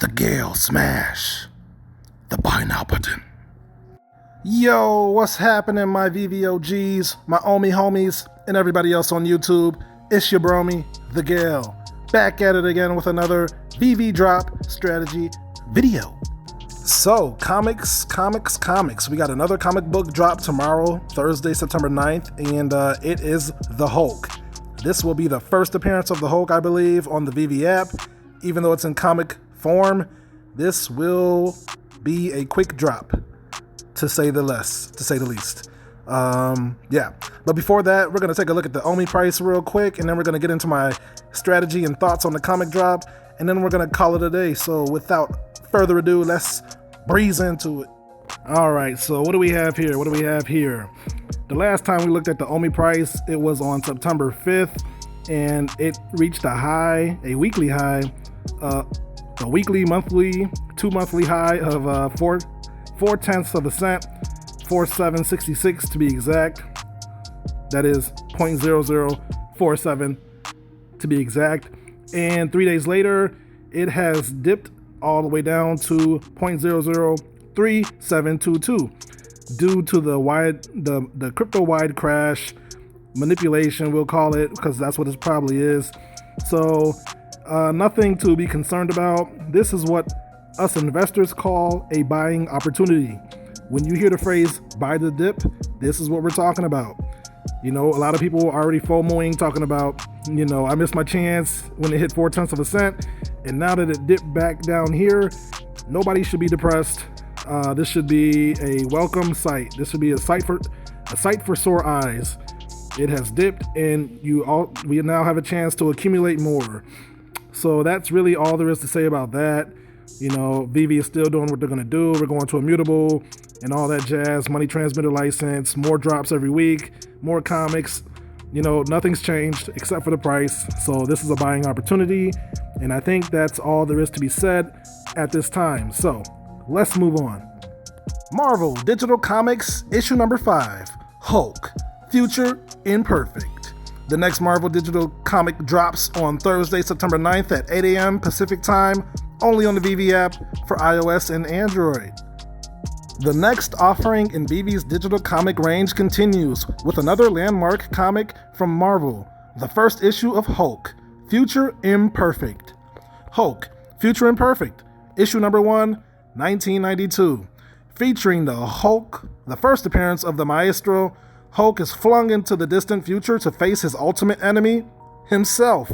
the Gale smash the buy now button. Yo, what's happening, my VVOGs, my Omi homies, and everybody else on YouTube? It's your bromy, the Gale, back at it again with another VV drop strategy video. So, comics. We got another comic book drop tomorrow, Thursday, September 9th, and it is The Hulk. This will be the first appearance of the Hulk, I believe, on the Veve App. Even though it's in comic form, this will be a quick drop, to say the least. Yeah. But before that, we're going to take a look at the Omi price real quick, and then we're going to get into my strategy and thoughts on the comic drop, and then we're going to call it a day. So without further ado, let's breeze into it. All right, so what do we have here? The last time we looked at the Omi price, it was on September 5th, and it reached a weekly high, two monthly high of 4/10 of a cent, 4766 to be exact. That is 0.0047 to be exact. And 3 days later, it has dipped all the way down to 0.003722 due to the crypto wide crash manipulation, we'll call it, because that's what it probably is. So nothing to be concerned about. This is what us investors call a buying opportunity. When you hear the phrase buy the dip, this is what we're talking about. You know, a lot of people are already FOMOing, talking about, I missed my chance when it hit 4/10 of a cent, and now that it dipped back down here, nobody should be depressed. This should be a welcome sight. This should be a sight for sore eyes. It has dipped, and we now have a chance to accumulate more. So that's really all there is to say about that. Veve is still doing what they're going to do. We're going to immutable and all that jazz, money transmitter license, more drops every week, more comics. Nothing's changed except for the price. So this is a buying opportunity, and I think that's all there is to be said at this time. So let's move on. Marvel Digital Comics, issue number 5, Hulk, Future Imperfect. The next Marvel Digital comic drops on Thursday, September 9th at 8 a.m. Pacific Time, only on the Veve app for iOS and Android. The next offering in Veve's digital comic range continues with another landmark comic from Marvel, the first issue of Hulk, Future Imperfect. Hulk, Future Imperfect, issue number 1, 1992. Featuring the Hulk, the first appearance of the Maestro, Hulk is flung into the distant future to face his ultimate enemy, himself.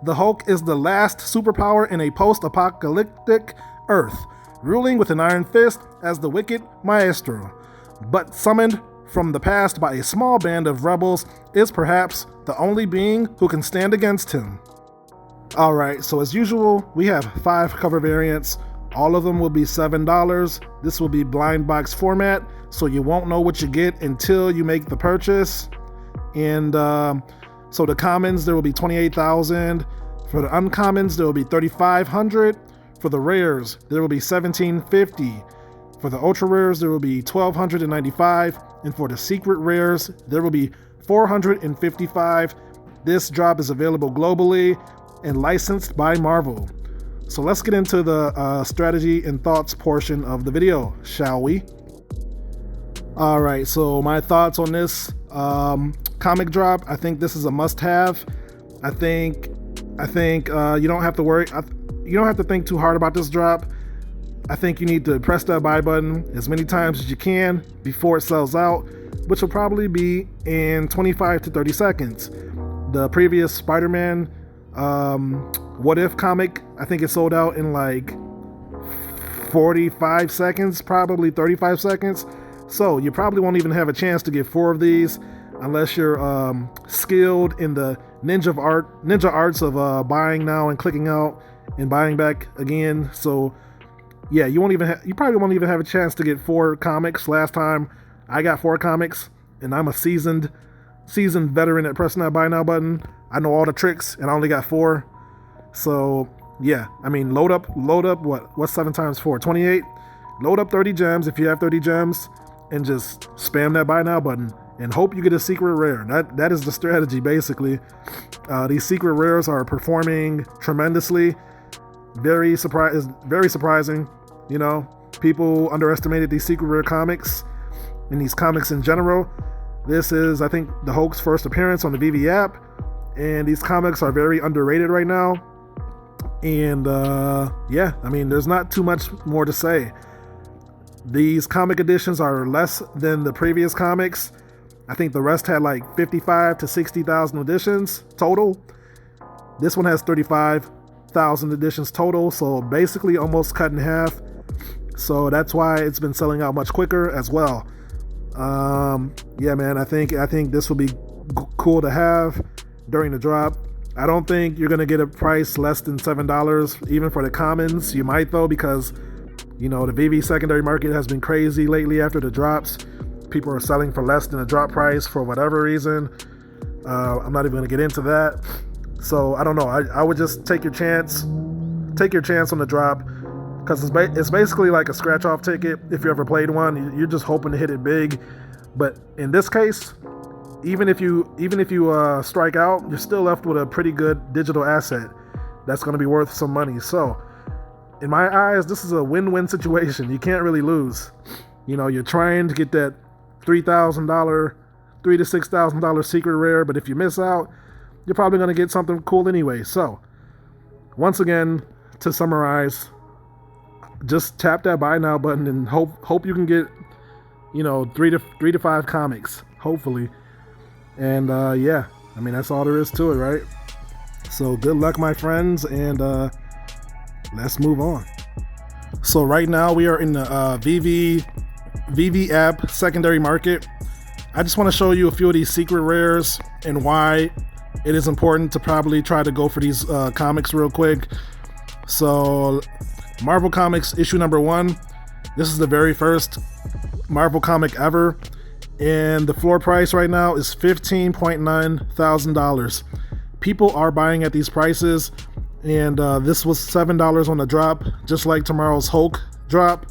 The Hulk is the last superpower in a post-apocalyptic Earth, ruling with an iron fist as the wicked Maestro. But summoned from the past by a small band of rebels, is perhaps the only being who can stand against him. Alright, so as usual, we have 5 cover variants. All of them will be $7. This will be blind box format, so you won't know what you get until you make the purchase. And so the commons, there will be 28,000. For the uncommons, there will be 3,500. For the rares, there will be 1,750. For the ultra rares, there will be 1,295. And for the secret rares, there will be 455. This drop is available globally and licensed by Marvel. So let's get into the strategy and thoughts portion of the video, shall we? All right, so my thoughts on this comic drop. I think this is a must-have. I think you don't have to worry. You don't have to think too hard about this drop. I think you need to press that buy button as many times as you can before it sells out, which will probably be in 25 to 30 seconds. The previous Spider-Man What If comic, I think it sold out in like 45 seconds, probably 35 seconds. So you probably won't even have a chance to get 4 of these unless you're skilled in the ninja arts of buying now and clicking out and buying back again. So yeah, you probably won't even have a chance to get 4 comics. Last time I got 4 comics, and I'm a seasoned veteran at pressing that buy now button. I know all the tricks, and I only got 4. So yeah, I mean, load up what's 7 times 4? 28. Load up 30 gems if you have 30 gems, and just spam that buy now button and hope you get a secret rare. That is the strategy, basically. These secret rares are performing tremendously. Very surprising. You know, people underestimated these secret rare comics and these comics in general. This is, I think, the Hulk's first appearance on the Veve app, and these comics are very underrated right now. And yeah, I mean, there's not too much more to say. These comic editions are less than the previous comics. I think the rest had like 55 to 60,000 editions total. This one has 35,000 editions total, so basically almost cut in half. So that's why it's been selling out much quicker as well. Yeah, man, I think this will be cool to have during the drop. I don't think you're gonna get a price less than $7, even for the commons. You might though, because you know the Veve secondary market has been crazy lately after the drops. People are selling for less than the drop price for whatever reason. I'm not even gonna get into that. So I don't know. I would just take your chance. Take your chance on the drop, because it's basically like a scratch-off ticket. If you ever played one, you're just hoping to hit it big. But in this case, even if you strike out, you're still left with a pretty good digital asset that's going to be worth some money. So in my eyes, this is a win-win situation. You can't really lose. You know, you're trying to get that $3,000, $3,000 to $6,000 secret rare, but if you miss out, you're probably going to get something cool anyway. So once again, to summarize, just tap that buy now button and hope you can get, you know, three to five comics, hopefully. And yeah, I mean, that's all there is to it, right? So good luck, my friends, and let's move on. So right now we are in the Veve app secondary market. I just want to show you a few of these secret rares and why it is important to probably try to go for these comics real quick. So Marvel Comics issue number 1. This is the very first Marvel comic ever, and the floor price right now is $15.9 thousand. People are buying at these prices, and this was $7 on the drop, just like tomorrow's Hulk drop.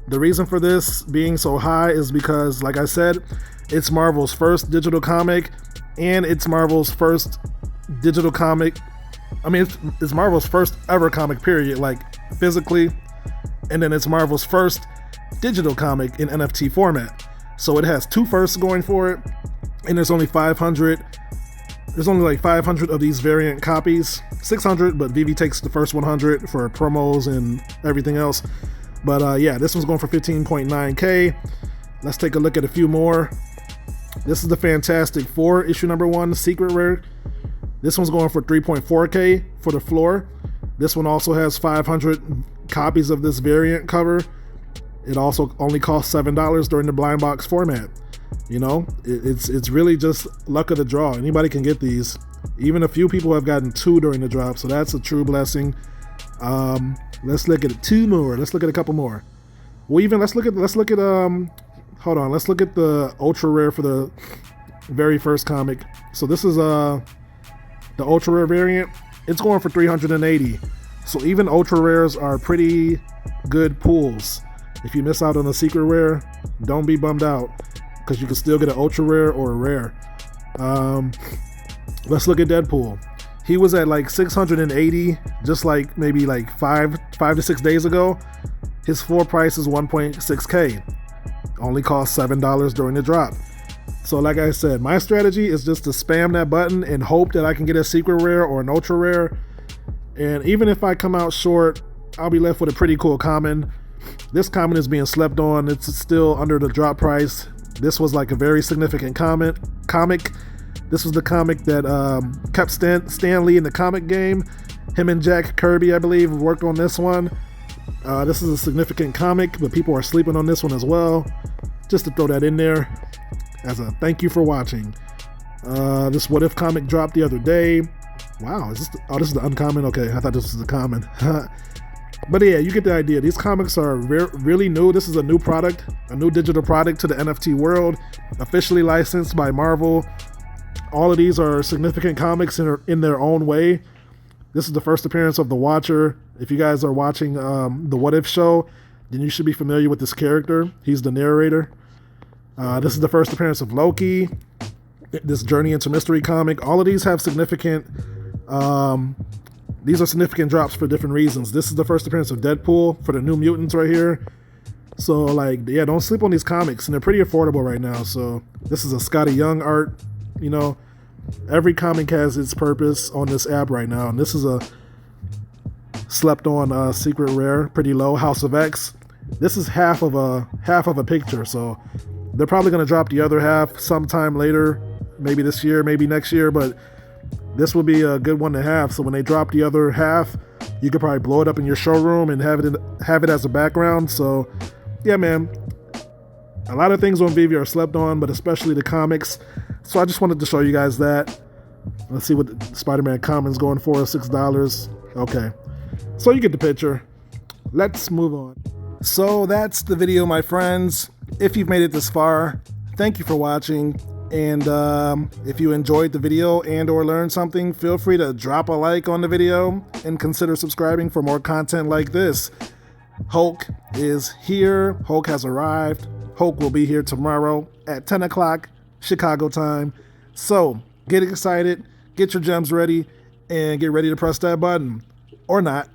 The reason for this being so high is because, like I said, it's Marvel's first digital comic, and it's Marvel's first digital comic. I mean, it's Marvel's first ever comic, period, like physically, and then it's Marvel's first digital comic in NFT format. So it has 2 firsts going for it, and there's only 500. There's only like 500 of these variant copies, 600, but Veve takes the first 100 for promos and everything else. But yeah, this one's going for 15.9K. Let's take a look at a few more. This is the Fantastic Four issue number 1 secret rare. This one's going for 3.4K for the floor. This one also has 500 copies of this variant cover. It also only costs $7 during the blind box format. You know, it's really just luck of the draw. Anybody can get these. Even a few people have gotten 2 during the drop, so that's a true blessing. Let's look at 2 more. Let's look at a couple more. Well, even let's look at hold on. Let's look at the ultra rare for the very first comic. So this is the ultra rare variant. It's going for 380. So even ultra rares are pretty good pools. If you miss out on a secret rare, don't be bummed out, because you can still get an ultra rare or a rare. Let's look at Deadpool. He was at like 680 just like maybe like 5 to 6 days ago. His floor price is 1.6K. Only cost $7 during the drop. So like I said, my strategy is just to spam that button and hope that I can get a secret rare or an ultra rare. And even if I come out short, I'll be left with a pretty cool common. This common is being slept on. It's still under the drop price. This was like a very significant comic. This was the comic that kept Stan Lee in the comic game. Him and Jack Kirby, I believe, worked on this one. This is a significant comic, but people are sleeping on this one as well. Just to throw that in there as a thank you for watching. This What If comic dropped the other day. Wow, this is the uncommon? Okay, I thought this was the common. But yeah, you get the idea. These comics are really new. This is a new product, a new digital product to the NFT world, officially licensed by Marvel. All of these are significant comics in their own way. This is the first appearance of the Watcher. If you guys are watching the What If show, then you should be familiar with this character. He's the narrator. This is the first appearance of Loki. This Journey into Mystery comic. All of these have significant These are significant drops for different reasons. This is the first appearance of Deadpool for the New Mutants right here. So like, yeah, don't sleep on these comics, and they're pretty affordable right now. So this is a Scotty Young art. You know, every comic has its purpose on this app right now, and this is a slept on secret rare, pretty low, House of X. This is half of a picture, so they're probably gonna drop the other half sometime later, maybe this year, maybe next year, but this will be a good one to have. So when they drop the other half, you could probably blow it up in your showroom and have it as a background. So yeah, man, a lot of things on Veve are slept on, but especially the comics. So I just wanted to show you guys that. Let's see what Spider-Man Commons going for, $6. Okay, so you get the picture. Let's move on. So that's the video, my friends. If you've made it this far, thank you for watching. And if you enjoyed the video and or learned something, feel free to drop a like on the video and consider subscribing for more content like this. Hulk is here. Hulk has arrived. Hulk will be here tomorrow at 10 o'clock Chicago time. So get excited, get your gems ready, and get ready to press that button. Or not,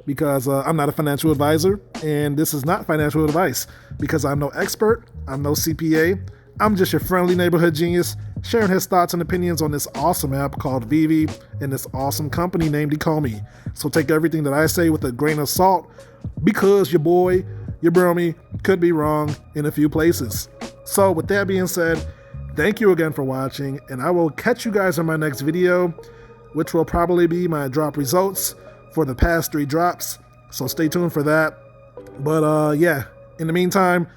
because I'm not a financial advisor, and this is not financial advice, because I'm no expert, I'm no CPA. I'm just your friendly neighborhood genius, sharing his thoughts and opinions on this awesome app called Veve and this awesome company named Ecomi. So take everything that I say with a grain of salt, because your boy, your bromie, could be wrong in a few places. So with that being said, thank you again for watching, and I will catch you guys in my next video, which will probably be my drop results for the past 3 drops. So stay tuned for that. But yeah, in the meantime,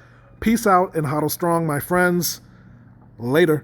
peace out and hodl strong, my friends. Later.